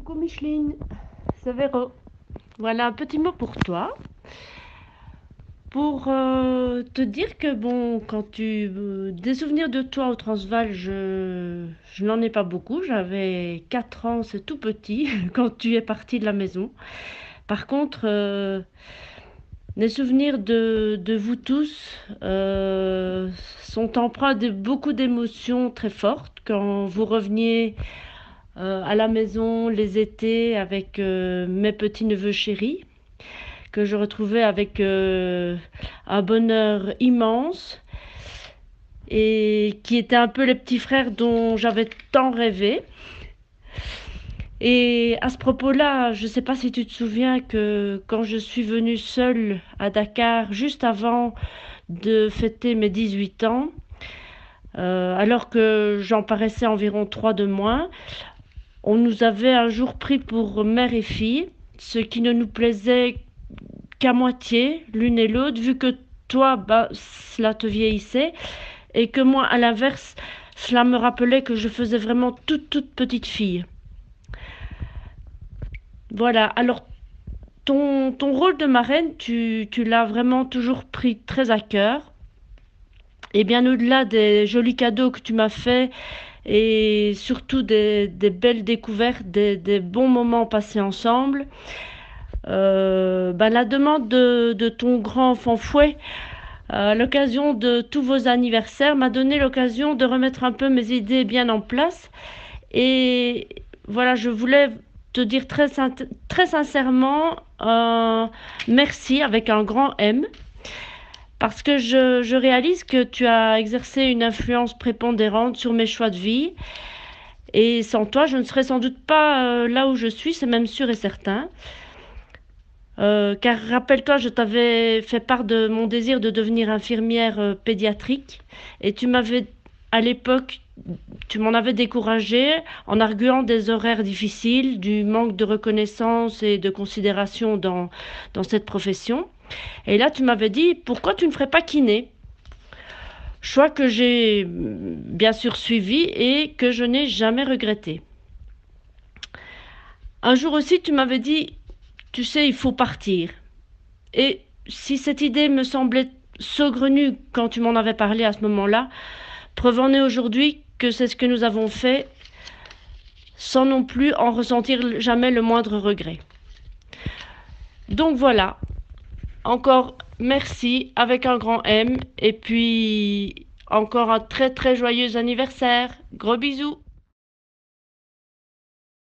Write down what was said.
Coucou Micheline, c'est Véro. Voilà un petit mot pour toi, pour te dire que bon, quand des souvenirs de toi au Transvaal, je n'en ai pas beaucoup. J'avais 4 ans, c'est tout petit, quand tu es partie de la maison. Par contre, les souvenirs de vous tous sont empreints de beaucoup d'émotions très fortes quand vous reveniez à la maison les étés avec mes petits-neveux chéris, que je retrouvais avec un bonheur immense et qui étaient un peu les petits frères dont j'avais tant rêvé. Et à ce propos-là, je ne sais pas si tu te souviens que quand je suis venue seule à Dakar, juste avant de fêter mes 18 ans, alors que j'en paraissais environ 3 de moins, on nous avait un jour pris pour mère et fille, ce qui ne nous plaisait qu'à moitié, l'une et l'autre, vu que toi, bah, cela te vieillissait, et que moi, à l'inverse, cela me rappelait que je faisais vraiment toute petite fille. Voilà, alors ton rôle de marraine, tu l'as vraiment toujours pris très à cœur. Et bien au-delà des jolis cadeaux que tu m'as faits et surtout des belles découvertes, des bons moments passés ensemble, la demande de ton grand enfant fouet à l'occasion de tous vos anniversaires m'a donné l'occasion de remettre un peu mes idées bien en place. Et voilà, je voulais te dire très sincèrement merci avec un grand M. Parce que je réalise que tu as exercé une influence prépondérante sur mes choix de vie. Et sans toi, je ne serais sans doute pas là où je suis, c'est même sûr et certain. Car rappelle-toi, je t'avais fait part de mon désir de devenir infirmière pédiatrique. Et tu m'avais, à l'époque, tu m'en avais découragée en arguant des horaires difficiles, du manque de reconnaissance et de considération dans cette profession. Et là, tu m'avais dit, pourquoi tu ne ferais pas kiné? Choix que j'ai bien sûr suivi et que je n'ai jamais regretté. Un jour aussi, tu m'avais dit, tu sais, il faut partir. Et si cette idée me semblait saugrenue quand tu m'en avais parlé à ce moment-là, preuve en est aujourd'hui que c'est ce que nous avons fait sans non plus en ressentir jamais le moindre regret. Donc voilà, encore merci avec un grand M et puis encore un très joyeux anniversaire. Gros bisous.